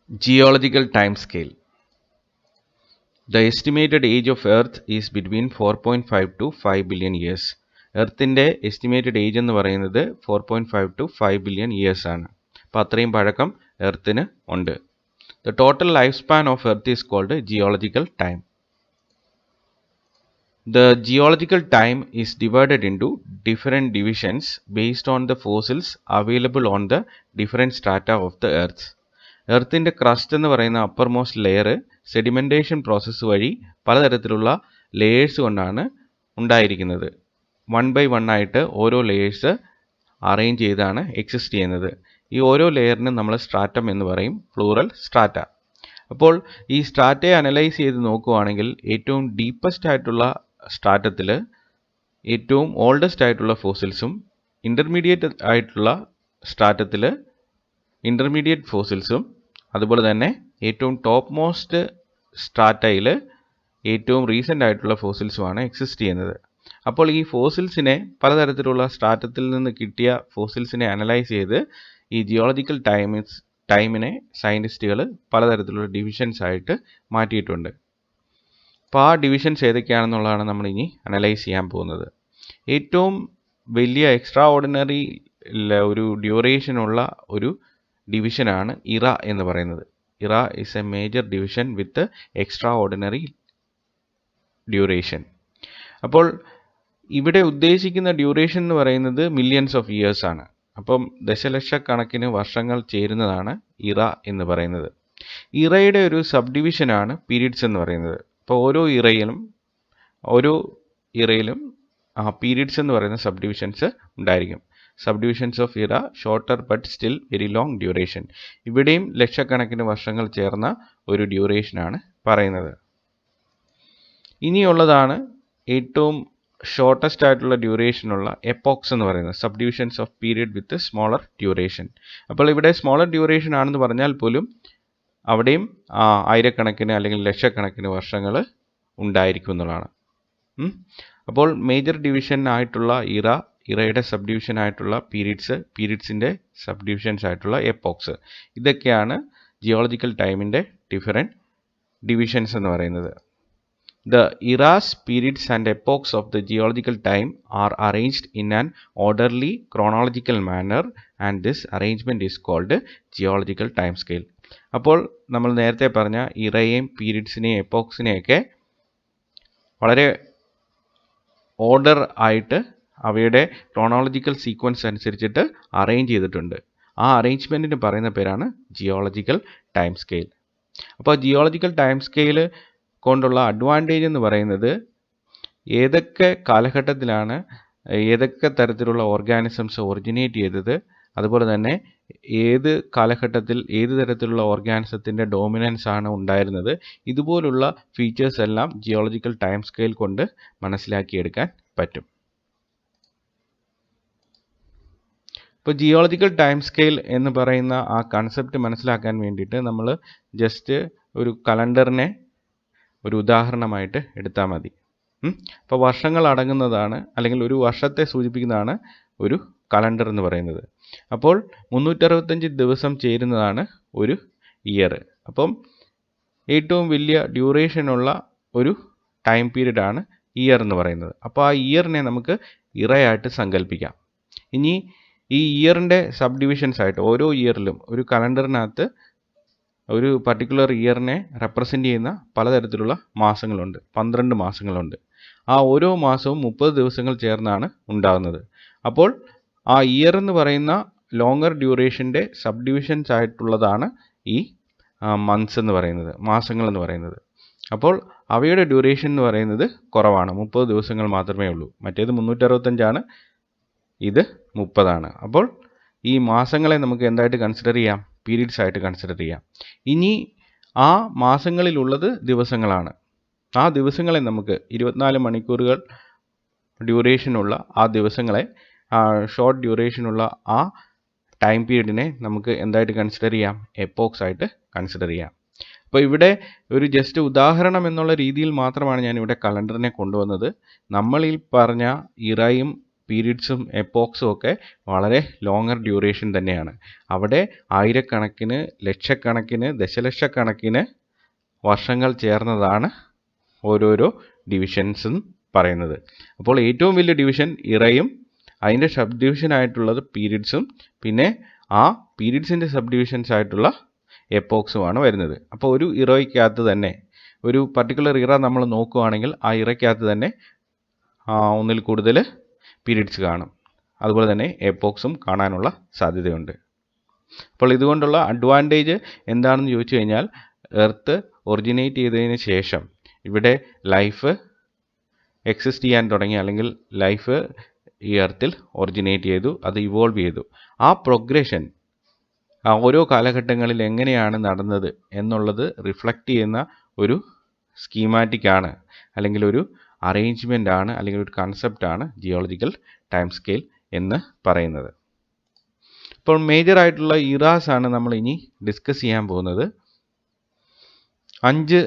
Geological timescale. The estimated age of Earth is between 4.5 to 5 billion years. എർത്തിൻ്റെ estimated age എന്ന് പറയുന്നത് 4.5 to 5 billion years ആണ്. അപ്പോൾ അത്രയും പഴക്കം എർത്തിന് ഉണ്ട്. The total lifespan of Earth is called geological time. The geological time is divided into different divisions based on the fossils available on the different strata of the Earth. എർത്തിൻ്റെ crust എന്ന് പറയുന്ന uppermost layer sedimentation process വഴി പലതരത്തിലുള്ള layers കൊണ്ടാണ് ഉണ്ടായിരിക്കുന്നത്. 1 by 1 ആയിട്ട് ഓരോ layers arrange ചെയ്താണ് എക്സിസ്റ്റ് ചെയ്യുന്നത്. ഈ ഓരോ ലെയറിനും നമ്മൾ സ്ട്രാറ്റം എന്ന് പറയും, പ്ലൂറൽ സ്ട്രാറ്റ. അപ്പോൾ ഈ സ്ട്രാറ്റയെ അനലൈസ് ചെയ്ത് നോക്കുകയാണെങ്കിൽ ഏറ്റവും ഡീപ്പസ്റ്റ് ആയിട്ടുള്ള സ്ട്രാറ്റത്തിൽ ഏറ്റവും ഓൾഡസ്റ്റ് ആയിട്ടുള്ള ഫോസിൽസും ഇൻ്റർമീഡിയറ്റ് ആയിട്ടുള്ള സ്ട്രാറ്റത്തിൽ ഇൻ്റർമീഡിയറ്റ് ഫോസിൽസും അതുപോലെ തന്നെ ഏറ്റവും ടോപ്പ് മോസ്റ്റ് സ്ട്രാറ്റയിൽ ഏറ്റവും റീസെൻ്റ് ആയിട്ടുള്ള ഫോസിൽസുമാണ് എക്സിസ്റ്റ് ചെയ്യുന്നത്. അപ്പോൾ ഈ പലതരത്തിലുള്ള സ്ട്രാറ്റത്തിൽ നിന്ന് കിട്ടിയ ഫോസിൽസിനെ അനലൈസ് ചെയ്ത് ഈ ജിയോളജിക്കൽ ടൈമിനെ സയൻറ്റിസ്റ്റുകൾ പലതരത്തിലുള്ള ഡിവിഷൻസ് ആയിട്ട് മാറ്റിയിട്ടുണ്ട്. അപ്പോൾ ആ ഡിവിഷൻസ് ഏതൊക്കെയാണെന്നുള്ളതാണ് നമ്മൾ ഇനി അനലൈസ് ചെയ്യാൻ പോകുന്നത്. ഏറ്റവും വലിയ എക്സ്ട്രാ ഓർഡിനറി ഒരു ഡ്യൂറേഷനുള്ള ഒരു ഡിവിഷനാണ് ഇറ എന്ന് പറയുന്നത്. ഇറ is A major division with extra ordinary duration. അപ്പോൾ ഇവിടെ ഉദ്ദേശിക്കുന്ന ഡ്യൂറേഷൻ എന്ന് പറയുന്നത് മില്യൺസ് ഓഫ് ഇയേഴ്സ് ആണ്. അപ്പം ദശലക്ഷക്കണക്കിന് വർഷങ്ങൾ ചേരുന്നതാണ് ഇറ എന്ന് പറയുന്നത്. ഇറയുടെ ഒരു സബ് ഡിവിഷനാണ് പീരീഡ്സ് എന്ന് പറയുന്നത്. അപ്പോൾ ഓരോ ഇറയിലും പീരീഡ്സ് എന്ന് പറയുന്ന സബ് ഡിവിഷൻസ് ഉണ്ടായിരിക്കും. സബ് ഡിവിഷൻസ് ഓഫ് ഇറ shorter but still very long duration. ഇവിടെയും ലക്ഷക്കണക്കിന് വർഷങ്ങൾ ചേർന്ന ഒരു ഡ്യൂറേഷനാണ് പറയുന്നത്. ഇനിയുള്ളതാണ് ഏറ്റവും ഷോർട്ടസ്റ്റ് ആയിട്ടുള്ള ഡ്യൂറേഷനുള്ള എപ്പോക്സ് എന്ന് പറയുന്നത്, sub divisions of period with smaller duration. അപ്പോൾ ഇവിടെ സ്മോളർ ഡ്യൂറേഷൻ ആണെന്ന് പറഞ്ഞാൽ പോലും അവിടെയും ആയിരക്കണക്കിന് അല്ലെങ്കിൽ ലക്ഷക്കണക്കിന് വർഷങ്ങൾ ഉണ്ടായിരിക്കും എന്നുള്ളതാണ്. അപ്പോൾ മേജർ ഡിവിഷൻ ആയിട്ടുള്ള ഇറയുടെ സബ് ഡിവിഷൻ ആയിട്ടുള്ള പീരീഡ്സിൻ്റെ സബ് ഡിവിഷൻസ് ആയിട്ടുള്ള എപ്പോക്സ്, ഇതൊക്കെയാണ് ജിയോളജിക്കൽ ടൈമിൻ്റെ ഡിഫറെൻറ്റ് ഡിവിഷൻസ് എന്ന് പറയുന്നത്. The eras, periods and epochs of the geological time are arranged in an orderly chronological manner and this arrangement is called geological time scale. അപ്പോൾ നമ്മൾ നേരത്തെ പറഞ്ഞ ഇറയെയും പീരീഡ്സിനെയും എപ്പോക്സിനെയൊക്കെ വളരെ ഓർഡർ ആയിട്ട് അവയുടെ ക്രോണോളജിക്കൽ സീക്വൻസ് അനുസരിച്ചിട്ട് അറേഞ്ച് ചെയ്തിട്ടുണ്ട്. ആ അറേഞ്ച്മെൻറ്റിന് പറയുന്ന പേരാണ് ജിയോളജിക്കൽ ടൈം സ്കെയിൽ. അപ്പോൾ ജിയോളജിക്കൽ ടൈം സ്കെയിൽ കൊണ്ടുള്ള അഡ്വാൻറ്റേജ് എന്ന് പറയുന്നത് ഏതൊക്കെ കാലഘട്ടത്തിലാണ് ഏതൊക്കെ തരത്തിലുള്ള ഓർഗാനിസംസ് ഒറിജിനേറ്റ് ചെയ്തത്, അതുപോലെ തന്നെ ഏത് കാലഘട്ടത്തിൽ ഏത് തരത്തിലുള്ള ഓർഗാനിസത്തിൻ്റെ ഡോമിനൻസ് ആണ് ഉണ്ടായിരുന്നത്, ഇതുപോലുള്ള ഫീച്ചേഴ്സ് എല്ലാം ജിയോളജിക്കൽ ടൈം സ്കെയിൽ കൊണ്ട് മനസ്സിലാക്കിയെടുക്കാൻ പറ്റും. ഇപ്പോൾ ജിയോളജിക്കൽ ടൈം സ്കെയിൽ എന്ന് പറയുന്ന ആ കൺസെപ്റ്റ് മനസ്സിലാക്കാൻ വേണ്ടിയിട്ട് നമ്മൾ ജസ്റ്റ് ഒരു കലണ്ടറിനെ ഒരു ഉദാഹരണമായിട്ട് എടുത്താൽ മതി. അപ്പോൾ വർഷങ്ങൾ അടങ്ങുന്നതാണ് അല്ലെങ്കിൽ ഒരു വർഷത്തെ സൂചിപ്പിക്കുന്നതാണ് ഒരു കലണ്ടർ എന്ന് പറയുന്നത്. അപ്പോൾ 365 ദിവസം ചേരുന്നതാണ് ഒരു ഇയർ. അപ്പം ഏറ്റവും വലിയ ഡ്യൂറേഷനുള്ള ഒരു ടൈം പീരീഡാണ് ഇയർ എന്ന് പറയുന്നത്. അപ്പോൾ ആ ഇയറിനെ നമുക്ക് ഇറയായിട്ട് സങ്കല്പിക്കാം. ഇനി ഈ ഇയറിൻ്റെ സബ് ഡിവിഷൻസ് ആയിട്ട് ഓരോ ഇയറിലും ഒരു കലണ്ടറിനകത്ത് ഒരു പർട്ടിക്കുലർ ഇയറിനെ റെപ്രസെൻ്റ് ചെയ്യുന്ന പലതരത്തിലുള്ള മാസങ്ങളുണ്ട്, 12 മാസങ്ങളുണ്ട്. ആ ഓരോ മാസവും 30 ദിവസങ്ങൾ ചേർന്നാണ് ഉണ്ടാകുന്നത്. അപ്പോൾ ആ ഇയർ എന്ന് പറയുന്ന ലോങ്ങർ ഡ്യൂറേഷൻ്റെ സബ് ഡിവിഷൻസ് ആയിട്ടുള്ളതാണ് ഈ മന്ത്സ് എന്ന് പറയുന്നത്, മാസങ്ങൾ എന്ന് പറയുന്നത്. അപ്പോൾ അവയുടെ ഡ്യൂറേഷൻ എന്ന് പറയുന്നത് കുറവാണ്, 30 ദിവസങ്ങൾ മാത്രമേ ഉള്ളൂ. മറ്റേത് 365 ഇത് 30. അപ്പോൾ ഈ മാസങ്ങളെ നമുക്ക് എന്തായിട്ട് കൺസിഡർ ചെയ്യാം? പീരീഡ്സ് ആയിട്ട് കൺസിഡർ ചെയ്യാം. ഇനി ആ മാസങ്ങളിലുള്ളത് ദിവസങ്ങളാണ്. ആ ദിവസങ്ങളെ നമുക്ക് 24 മണിക്കൂറുകൾ ഡ്യൂറേഷനുള്ള ആ ദിവസങ്ങളെ, ഷോർട്ട് ഡ്യൂറേഷനുള്ള ആ ടൈം പീരീഡിനെ നമുക്ക് എന്തായിട്ട് കൺസിഡർ ചെയ്യാം? എപ്പോക്സ് ആയിട്ട് കൺസിഡർ ചെയ്യാം. അപ്പോൾ ഇവിടെ ഒരു ജസ്റ്റ് ഉദാഹരണം എന്നുള്ള രീതിയിൽ മാത്രമാണ് ഞാൻ ഇവിടെ കലണ്ടറിനെ കൊണ്ടുവന്നത്. നമ്മൾ ഈ പറഞ്ഞ ഇറയും പീരീഡ്സും എപ്പോക്സും ഒക്കെ വളരെ ലോങ്ങർ ഡ്യൂറേഷൻ തന്നെയാണ്. അവിടെ ആയിരക്കണക്കിന്, ലക്ഷക്കണക്കിന്, ദശലക്ഷക്കണക്കിന് വർഷങ്ങൾ ചേർന്നതാണ് ഓരോരോ ഡിവിഷൻസും പറയുന്നത്. അപ്പോൾ ഏറ്റവും വലിയ ഡിവിഷൻ ഇറയും അതിൻ്റെ സബ് ഡിവിഷൻ ആയിട്ടുള്ളത് പീരീഡ്സും പിന്നെ ആ പീരീഡ്സിൻ്റെ സബ് ഡിവിഷൻസ് ആയിട്ടുള്ള എപ്പോക്സുമാണ് വരുന്നത്. അപ്പോൾ ഒരു ഇറയ്ക്കകത്ത് തന്നെ ഒരു പർട്ടിക്കുലർ ഇറ നമ്മൾ നോക്കുകയാണെങ്കിൽ ആ ഇറയ്ക്കകത്ത് തന്നെ ഒന്നിൽ കൂടുതൽ പീരീഡ്സ് കാണും. അതുപോലെ തന്നെ എപ്പോക്സും കാണാനുള്ള സാധ്യതയുണ്ട്. അപ്പോൾ ഇതുകൊണ്ടുള്ള അഡ്വാൻറ്റേജ് എന്താണെന്ന് ചോദിച്ചു കഴിഞ്ഞാൽ എർത്ത് ഒറിജിനേറ്റ് ചെയ്തതിന് ശേഷം ഇവിടെ ലൈഫ് എക്സിസ്റ്റ് ചെയ്യാൻ തുടങ്ങി, അല്ലെങ്കിൽ ലൈഫ് ഈ എർത്തിൽ ഒറിജിനേറ്റ് ചെയ്തു, അത് ഇവോൾവ് ചെയ്തു. ആ പ്രോഗ്രഷൻ ഓരോ കാലഘട്ടങ്ങളിൽ എങ്ങനെയാണ് നടന്നത് എന്നുള്ളത് റിഫ്ലക്റ്റ് ചെയ്യുന്ന ഒരു സ്കീമാറ്റിക് ആണ്, അല്ലെങ്കിൽ ഒരു അറേഞ്ച്മെൻ്റ് ആണ്, അല്ലെങ്കിൽ ഒരു കൺസെപ്റ്റാണ് ജിയോളജിക്കൽ ടൈം സ്കെയിൽ എന്ന് പറയുന്നത്. ഇപ്പോൾ മേജർ ആയിട്ടുള്ള ഇറാസ് ആണ് നമ്മൾ ഇനി ഡിസ്കസ് ചെയ്യാൻ പോകുന്നത്. 5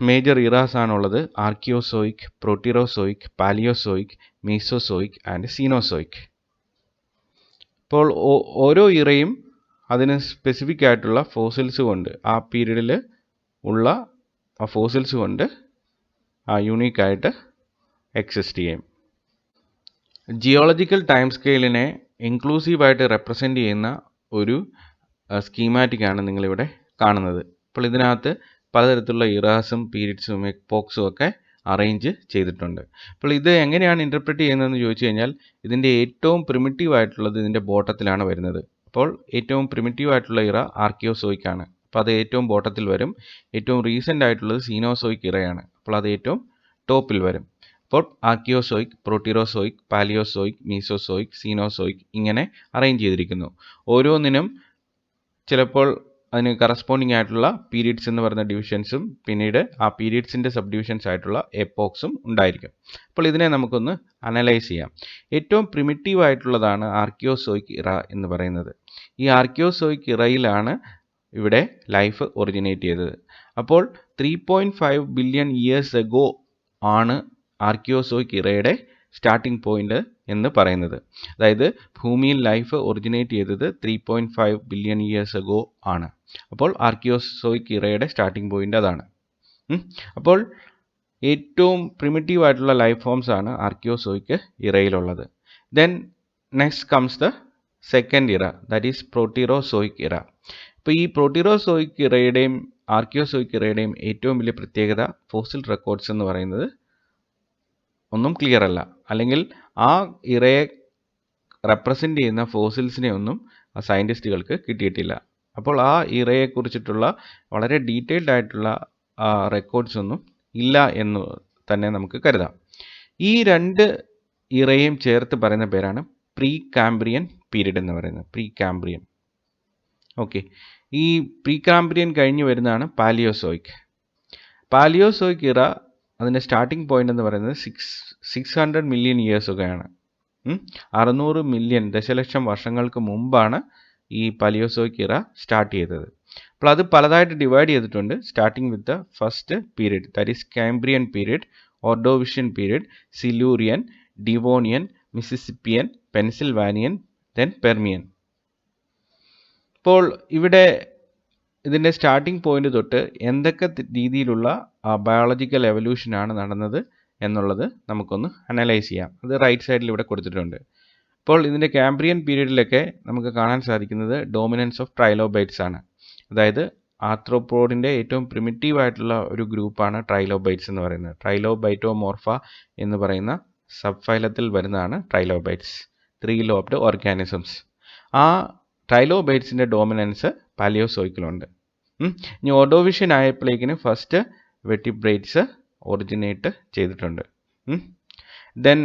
മേജർ ഇറാസ് ആണുള്ളത്: ആർക്കിയോസോയിക്, പ്രോട്ടിറോസോയിക്, പാലിയോസോയിക്, മീസോസോയിക് ആൻഡ് സീനോസോയിക്. ഇപ്പോൾ ഓരോ ഇറയും അതിന് സ്പെസിഫിക് ആയിട്ടുള്ള ഫോസിൽസ് കൊണ്ട്, ആ പീരീഡിൽ ഉള്ള ആ ഫോസിൽസ് കൊണ്ട് യൂണീക്കായിട്ട് എക്സിസ്റ്റ് ചെയ്യും. ജിയോളജിക്കൽ ടൈം സ്കെയിലിനെ ഇൻക്ലൂസീവായിട്ട് റെപ്രസെൻ്റ് ചെയ്യുന്ന ഒരു സ്കീമാറ്റിക്കാണ് നിങ്ങളിവിടെ കാണുന്നത്. അപ്പോൾ ഇതിനകത്ത് പലതരത്തിലുള്ള ഇറാസും പീരീഡ്സും എപ്പോക്സും ഒക്കെ അറേഞ്ച് ചെയ്തിട്ടുണ്ട്. അപ്പോൾ ഇത് എങ്ങനെയാണ് ഇൻ്റർപ്രറ്റ് ചെയ്യുന്നതെന്ന് ചോദിച്ചു കഴിഞ്ഞാൽ ഇതിൻ്റെ ഏറ്റവും പ്രിമിറ്റീവ് ആയിട്ടുള്ളത് ഇതിൻ്റെ ബോട്ടത്തിലാണ് വരുന്നത്. അപ്പോൾ ഏറ്റവും പ്രിമിറ്റീവ് ആയിട്ടുള്ള ഇറ ആർക്കിയോസോയിക് ആണ്, അപ്പോൾ അത് ഏറ്റവും ബോട്ടത്തിൽ വരും. ഏറ്റവും റീസെൻ്റ് ആയിട്ടുള്ളത് സീനോസോയിക് ഇറയാണ്, അപ്പോൾ അത് ഏറ്റവും ടോപ്പിൽ വരും. അപ്പോൾ ആർക്കിയോസോയിക്, പ്രോട്ടിറോസോയിക്, പാലിയോസോയിക്, മീസോസോയിക്, സീനോസോയിക് ഇങ്ങനെ അറേഞ്ച് ചെയ്തിരിക്കുന്നു. ഓരോന്നിനും ചിലപ്പോൾ അതിന് കറസ്പോണ്ടിങ് ആയിട്ടുള്ള പീരീഡ്സ് എന്ന് പറയുന്ന ഡിവിഷൻസും പിന്നീട് ആ പീരീഡ്സിൻ്റെ സബ് ഡിവിഷൻസ് ആയിട്ടുള്ള എപ്പോക്സും ഉണ്ടായിരിക്കും. അപ്പോൾ ഇതിനെ നമുക്കൊന്ന് അനലൈസ് ചെയ്യാം. ഏറ്റവും പ്രിമിറ്റീവ് ആയിട്ടുള്ളതാണ് ആർക്കിയോസോയിക് ഇറ എന്ന് പറയുന്നത്. ഈ ആർക്കിയോസോയിക് ഇറയിലാണ് ഇവിടെ ലൈഫ് ഒറിജിനേറ്റ് ചെയ്തത്. അപ്പോൾ 3.5 ബില്യൺ ഇയേഴ്സ് എഗോ ആണ് ആർക്കിയോസോയിക് ഇറയുടെ സ്റ്റാർട്ടിംഗ് പോയിന്റ് എന്ന് പറയുന്നത്. അതായത് ഭൂമിയിൽ ലൈഫ് ഒറിജിനേറ്റ് ചെയ്തത് 3.5 ബില്യൺ ഇയേഴ്സ് എഗോ ആണ്. അപ്പോൾ ആർക്കിയോസോയിക് ഇറയുടെ സ്റ്റാർട്ടിംഗ് പോയിന്റ് അതാണ്. അപ്പോൾ ഏറ്റവും പ്രിമിറ്റീവ് ആയിട്ടുള്ള ലൈഫ് ഫോംസ് ആണ് ആർക്കിയോസോയിക് ഇറയിലുള്ളത്. Then next comes the second era, that is Proterozoic era. ഇപ്പോൾ ഈ പ്രോട്ടിറോസോയിക് ഇറയുടെയും ആർക്കിയോസോയിക് ഇറയുടെയും ഏറ്റവും വലിയ പ്രത്യേകത ഫോസിൽ റെക്കോർഡ്സ് എന്ന് പറയുന്നത് ഒന്നും ക്ലിയർ അല്ല, അല്ലെങ്കിൽ ആ ഇറയെ റെപ്രസെൻ്റ് ചെയ്യുന്ന ഫോസിൽസിനെ ഒന്നും സയൻറ്റിസ്റ്റുകൾക്ക് കിട്ടിയിട്ടില്ല. അപ്പോൾ ആ ഇറയെക്കുറിച്ചിട്ടുള്ള വളരെ ഡീറ്റെയിൽഡ് ആയിട്ടുള്ള റെക്കോർഡ്സ് ഒന്നും ഇല്ല എന്ന് തന്നെ നമുക്ക് കരുതാം. ഈ രണ്ട് ഇറയും ചേർത്ത് പറയുന്ന പേരാണ് പ്രീ കാംബ്രിയൻ പീരീഡ് എന്ന് പറയുന്നത്. Pre Cambrian. ഓക്കെ, ഈ പ്രീ കാംബ്രിയൻ കഴിഞ്ഞ് വരുന്നതാണ് പാലിയോസോയിക്. പാലിയോസോയിക് ഇറ അതിൻ്റെ സ്റ്റാർട്ടിംഗ് പോയിന്റ് എന്ന് പറയുന്നത് 600 മില്യൺ ഇയേഴ്സ് ഒക്കെയാണ്. 600 മില്യൺ ദശലക്ഷം വർഷങ്ങൾക്ക് മുമ്പാണ് ഈ പാലിയോസോയിക് ഇറ സ്റ്റാർട്ട് ചെയ്തത്. അപ്പോൾ അത് പലതായിട്ട് ഡിവൈഡ് ചെയ്തിട്ടുണ്ട്. Starting with the first period, that is Cambrian period, Ordovician period, Silurian, Devonian, Mississippian, Pennsylvanian, then Permian. ഇപ്പോൾ ഇവിടെ ഇതിൻ്റെ സ്റ്റാർട്ടിംഗ് പോയിന്റ് തൊട്ട് എന്തൊക്കെ രീതിയിലുള്ള ബയോളജിക്കൽ എവല്യൂഷനാണ് നടന്നത് എന്നുള്ളത് നമുക്കൊന്ന് അനലൈസ് ചെയ്യാം. അത് റൈറ്റ് സൈഡിൽ ഇവിടെ കൊടുത്തിട്ടുണ്ട്. ഇപ്പോൾ ഇതിൻ്റെ കാംബ്രിയൻ പീരീഡിലൊക്കെ നമുക്ക് കാണാൻ സാധിക്കുന്നത് ഡോമിനൻസ് ഓഫ് ട്രൈലോബൈറ്റ്സ് ആണ്. അതായത് ആർത്രോപോഡിൻ്റെ ഏറ്റവും പ്രിമിറ്റീവ് ആയിട്ടുള്ള ഒരു ഗ്രൂപ്പാണ് ട്രൈലോബൈറ്റ്സ് എന്ന് പറയുന്നത്. ട്രൈലോബൈറ്റോമോർഫ എന്ന് പറയുന്ന സബ് ഫൈലത്തിൽ വരുന്നതാണ് ട്രൈലോബൈറ്റ്സ്, 3 ലോബ്ഡ് ഓർഗാനിസംസ്. ആ ട്രൈലോബൈറ്റ്സിൻ്റെ ഡോമിനൻസ് പാലിയോസോയിക്കിലുണ്ട്. ഇനി ഓർഡോവിഷ്യൻ ആയപ്പോഴേക്കിന് ഫസ്റ്റ് വെർട്ടിബ്രേറ്റ്സ് ഒറിജിനേറ്റ് ചെയ്തിട്ടുണ്ട്. ദെൻ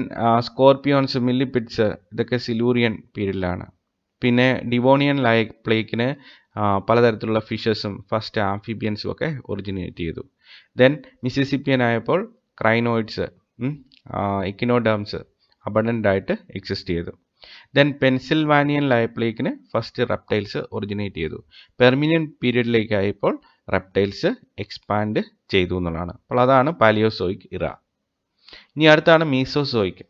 സ്കോർപ്പിയോൺസ്, മില്ലിപിഡ്സ് ഇതൊക്കെ സിലൂറിയൻ പീരീഡിലാണ്. പിന്നെ ഡിവോണിയൻ ആയപ്പോഴേക്കിന് പലതരത്തിലുള്ള ഫിഷസും ഫസ്റ്റ് ആംഫിബിയൻസും ഒക്കെ ഒറിജിനേറ്റ് ചെയ്തു. ദെൻ മിസിസിപ്പിയൻ ആയപ്പോൾ ക്രൈനോയിഡ്സ്, എക്കിനോഡേംസ് അബണ്ടൻ്റ് ആയിട്ട് എക്സിസ്റ്റ് ചെയ്തു. ദെൻ പെൻസിൽവാനിയനിലായപ്പോഴേക്കിന് ഫസ്റ്റ് റെപ്റ്റൈൽസ് ഒറിജിനേറ്റ് ചെയ്തു. പെർമിനിയൻ പീരീഡിലേക്കായപ്പോൾ റെപ്റ്റൈൽസ് എക്സ്പാൻഡ് ചെയ്തു എന്നുള്ളതാണ്. അപ്പോൾ അതാണ് പാലിയോസോയിക് ഇറ. ഇനി അടുത്താണ് മീസോസോയിക്.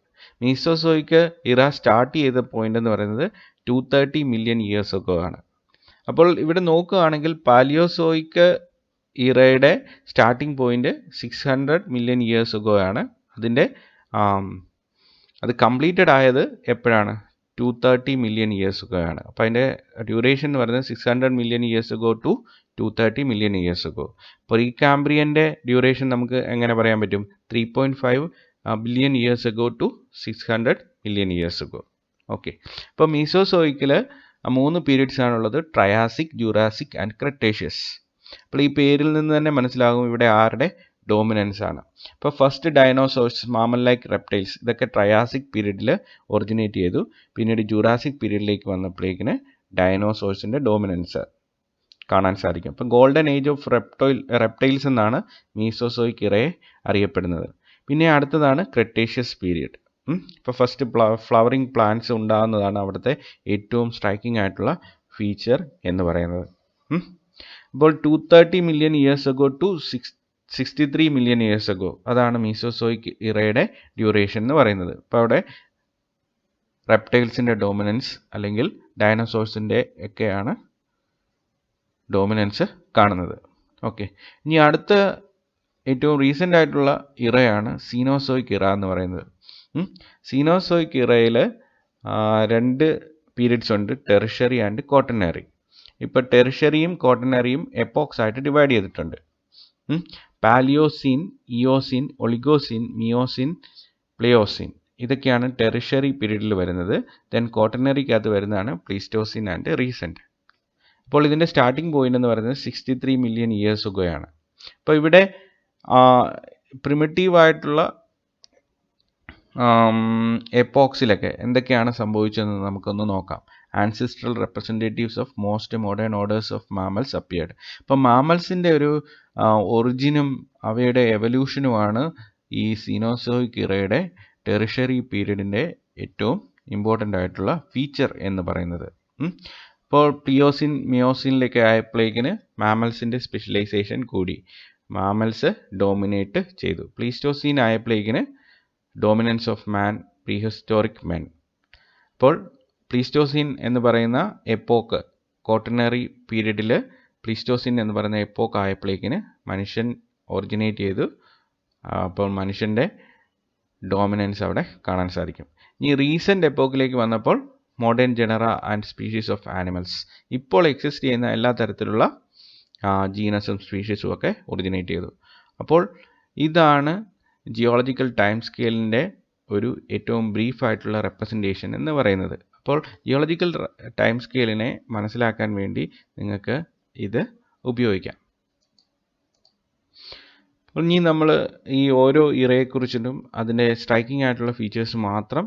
മീസോസോയിക് ഇറ സ്റ്റാർട്ട് ചെയ്ത പോയിന്റ് എന്ന് പറയുന്നത് 230 മില്യൺ ഇയേഴ്സ് ഒക്കെ ആണ്. അപ്പോൾ ഇവിടെ നോക്കുകയാണെങ്കിൽ പാലിയോസോയിക് ഇറയുടെ സ്റ്റാർട്ടിംഗ് പോയിന്റ് 600 മില്യൺ ഇയേഴ്സ് ഒക്കെ ആണ്. അതിൻ്റെ അത് കംപ്ലീറ്റഡ് ആയത് എപ്പോഴാണ്? 230 മില്യൺ ഇയേഴ്സ് ഒക്കെ ആണ്. അപ്പോൾ അതിൻ്റെ ഡ്യൂറേഷൻ എന്ന് പറയുന്നത് 600 million years ago to 230 million years ago. പ്രീകാംബ്രിയൻ്റെ ഡ്യൂറേഷൻ നമുക്ക് എങ്ങനെ പറയാൻ പറ്റും? 3.5 billion years ago to 600 million years ago. Okay, അപ്പോൾ മീസോസോയിക്കിൽ 3 പീരീഡ്സ് ആണുള്ളത്: ട്രയാസിക്, ജുറാസിക് ആൻഡ് ക്രെറ്റേഷ്യസ്. അപ്പോൾ ഈ പേരിൽ നിന്ന് തന്നെ മനസ്സിലാകും ഇവിടെ ആരുടെ ഡോമിനൻസ് ആണ്. ഇപ്പോൾ ഫസ്റ്റ് ഡൈനോസോഴ്സ്, മാമൽ ലൈക്ക് റെപ്റ്റൈൽസ്, ഇതൊക്കെ ട്രയാസിക് പീരീഡിൽ ഒറിജിനേറ്റ് ചെയ്തു. പിന്നീട് ജുറാസിക് പീരീഡിലേക്ക് വന്നപ്പോഴേക്കിന് ഡൈനോസോഴ്സിൻ്റെ ഡോമിനൻസ് കാണാൻ സാധിക്കും. അപ്പോൾ ഗോൾഡൻ ഏജ് ഓഫ് റെപ്റ്റൈൽസ് എന്നാണ് മീസോസോയിക് ഇറയെ അറിയപ്പെടുന്നത്. പിന്നെ അടുത്തതാണ് ക്രെറ്റേഷ്യസ് പീരീഡ്. ഇപ്പോൾ ഫസ്റ്റ് ഫ്ലവറിങ് പ്ലാന്റ്സ് ഉണ്ടാകുന്നതാണ് അവിടുത്തെ ഏറ്റവും സ്ട്രൈക്കിംഗ് ആയിട്ടുള്ള ഫീച്ചർ എന്ന് പറയുന്നത്. അപ്പോൾ 230 million years ago to 63 million years ago, അതാണ് മീസോസോയിക് ഇറയുടെ ഡ്യൂറേഷൻ എന്ന് പറയുന്നത്. അപ്പോൾ അവിടെ റെപ്റ്റൈൽസിൻ്റെ ഡോമിനൻസ് അല്ലെങ്കിൽ ഡൈനോസോഴ്സിൻ്റെ ഒക്കെയാണ് ഡോമിനൻസ് കാണുന്നത്. ഓക്കെ, ഇനി അടുത്ത ഏറ്റവും റീസെൻ്റ് ആയിട്ടുള്ള ഇറയാണ് സീനോസോയിക് ഇറ എന്ന് പറയുന്നത്. സീനോസോയിക് ഇറയിൽ 2 പീരീഡ്സ് ഉണ്ട്: ടെറിഷറി ആൻഡ് ക്വാട്ടർനറി. ഇപ്പോൾ ടെറിഷറിയും ക്വാട്ടർനറിയും എപ്പോക്സ് ആയിട്ട് ഡിവൈഡ് ചെയ്തിട്ടുണ്ട്. പാലിയോസീൻ, ഇയോസീൻ, ഒളിഗോസീൻ, മിയോസീൻ, പ്ലിയോസീൻ, ഇതൊക്കെയാണ് ടെറിഷറി പീരീഡിൽ വരുന്നത്. ദെൻ ക്വാട്ടർനറിക്കകത്ത് വരുന്നതാണ് പ്ലീസ്റ്റോസീൻ ആൻഡ് റീസെൻറ്റ്. അപ്പോൾ ഇതിൻ്റെ സ്റ്റാർട്ടിംഗ് പോയിന്റ് എന്ന് പറയുന്നത് 63 മില്യൺ ഇയേഴ്സ് ഒക്കെയാണ്. അപ്പോൾ ഇവിടെ പ്രിമിറ്റീവായിട്ടുള്ള എപ്പോക്സിലൊക്കെ എന്തൊക്കെയാണ് സംഭവിച്ചതെന്ന് നമുക്കൊന്ന് നോക്കാം. Ancestral representatives of most modern orders of mammals appeared. അപ്പം മാമൽസിൻ്റെ ഒരു ഒറിജിനും അവയുടെ എവല്യൂഷനുമാണ് ഈ സീനോസോയിക് ഇറയുടെ ടെറിഷറി പീരീഡിൻ്റെ ഏറ്റവും ഇമ്പോർട്ടൻ്റ് ആയിട്ടുള്ള ഫീച്ചർ എന്ന് പറയുന്നത്. ഇപ്പോൾ പ്ലിയോസിൻ, മിയോസിനിലേക്ക് ആയപ്പോഴേക്കിന് മാമൽസിൻ്റെ സ്പെഷ്യലൈസേഷൻ കൂടി, മാമൽസ് ഡോമിനേറ്റ് ചെയ്തു. പ്ലീസ്റ്റോസീൻ ആയപ്പോഴേക്കിന് dominance of man, prehistoric men. അപ്പോൾ പ്ലീസ്റ്റോസീൻ എന്ന് പറയുന്ന എപ്പോക്ക്, ക്വാട്ടർനറി പീരീഡിൽ പ്ലീസ്റ്റോസീൻ എന്ന് പറയുന്ന എപ്പോക്ക് ആയപ്പോഴേക്കിന് മനുഷ്യൻ ഒറിജിനേറ്റ് ചെയ്തു. അപ്പോൾ മനുഷ്യൻ്റെ ഡോമിനൻസ് അവിടെ കാണാൻ സാധിക്കും. ഇനി റീസെൻ്റ് എപ്പോക്കിലേക്ക് വന്നപ്പോൾ modern genera and species of animals, ഇപ്പോൾ എക്സിസ്റ്റ് ചെയ്യുന്ന എല്ലാ തരത്തിലുള്ള ജീനസും സ്പീഷീസും ഒക്കെ ഒറിജിനേറ്റ് ചെയ്തു. അപ്പോൾ ഇതാണ് ജിയോളജിക്കൽ ടൈം സ്കെയിലിൻ്റെ ഒരു ഏറ്റവും ബ്രീഫായിട്ടുള്ള റെപ്രസെൻറ്റേഷൻ എന്ന് പറയുന്നത്. അപ്പോൾ ജിയോളജിക്കൽ ടൈം സ്കെയിലിനെ മനസ്സിലാക്കാൻ വേണ്ടി നിങ്ങൾക്ക് ഇത് ഉപയോഗിക്കാം. ഇനി നമ്മൾ ഈ ഓരോ ഇറയെക്കുറിച്ചിട്ടും അതിൻ്റെ സ്ട്രൈക്കിംഗ് ആയിട്ടുള്ള ഫീച്ചേഴ്സ് മാത്രം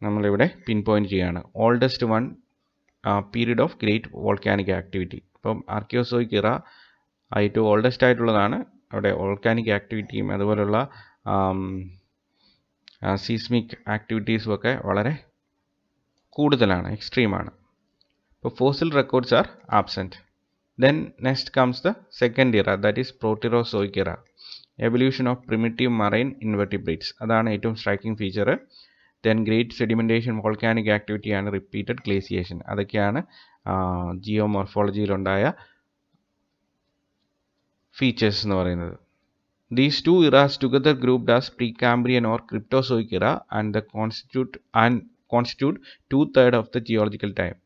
നമ്മളിവിടെ പിൻ പോയിന്റ് ചെയ്യുകയാണ്. Oldest one, period of great volcanic activity. ഇപ്പം ആർക്കിയോസോയിക് ഇറ ഏറ്റവും ഓൾഡസ്റ്റ് ആയിട്ടുള്ളതാണ്. അവിടെ വോൾക്കാനിക് ആക്ടിവിറ്റിയും അതുപോലുള്ള സീസ്മിക് ആക്ടിവിറ്റീസും ഒക്കെ വളരെ കൂടുതലാണ്, എക്സ്ട്രീമാണ്. ഇപ്പോൾ fossil records are absent. Then next comes the second era, that is Proterozoic ഇറ. Evolution of primitive marine invertebrates, അതാണ് ഏറ്റവും striking feature. Then great sedimentation, volcanic activity and repeated glaciation, അതൊക്കെയാണ് ജിയോമോർഫോളജിയിലുണ്ടായ ഫീച്ചേഴ്സ് എന്ന് പറയുന്നത്. These two eras together grouped as Precambrian or Cryptozoic era and constitute 2/3 of the geological time.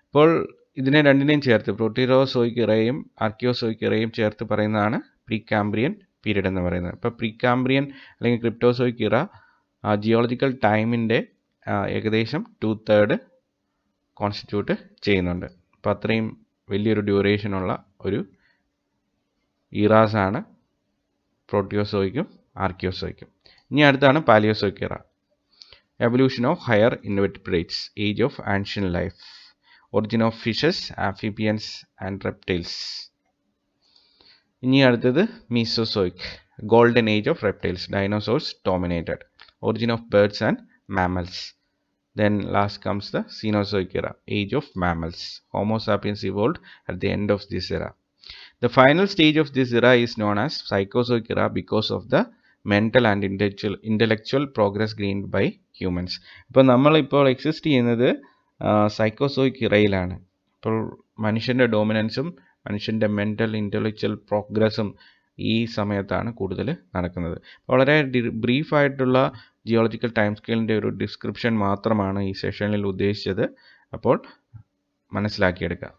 അപ്പോൾ ഇതിനെ രണ്ടിനെയും ചേർത്ത് പ്രോട്ടിറോസോയിക് ഇറയും ആർക്കിയോസോയിക് ഇറയും ചേർത്ത് പറയുന്നതാണ് പ്രീകാംബ്രിയൻ പീരീഡ് എന്ന് പറയുന്നത്. ഇപ്പോൾ പ്രീകാംബ്രിയൻ അല്ലെങ്കിൽ ക്രിപ്റ്റോസോയിക് ഇറ ജിയോളജിക്കൽ ടൈമിൻ്റെ ഏകദേശം 2/3 കോൺസ്റ്റിറ്റ്യൂട്ട് ചെയ്യുന്നുണ്ട്. അപ്പോൾ അത്രയും വലിയൊരു ഡ്യൂറേഷനുള്ള ഒരു ഇറാസാണ് പ്രോട്ടിയോസോയിക്കും ആർക്കിയോസോയിക്കും. ഇനി അടുത്താണ് Palaeozoic era. Evolution of higher invertebrates, age of ancient life, origin of fishes, amphibians and reptiles. ഇനി അടുത്തത് Mesozoic, golden age of reptiles, dinosaurs dominated, origin of birds and mammals. Then last comes the Cenozoic era, age of mammals. Homo sapiens evolved at the end of this era. The final stage of this era is known as Phycozoic era because of the mental and intellectual progress gained by humans. ഇപ്പോൾ നമ്മളിപ്പോൾ exist ചെയ്യുന്നത് സൈക്കോസോയിക് ഇറയിലാണ്. അപ്പോൾ മനുഷ്യൻ്റെ ഡോമിനൻസും മനുഷ്യൻ്റെ mental intellectual പ്രോഗ്രസ്സും ഈ സമയത്താണ് കൂടുതൽ നടക്കുന്നത്. വളരെ ബ്രീഫായിട്ടുള്ള ജിയോളജിക്കൽ ടൈം സ്കെയിലിൻ്റെ ഒരു ഡിസ്ക്രിപ്ഷൻ മാത്രമാണ് ഈ സെഷനിൽ ഉദ്ദേശിച്ചത്. അപ്പോൾ മനസ്സിലാക്കിയെടുക്കുക.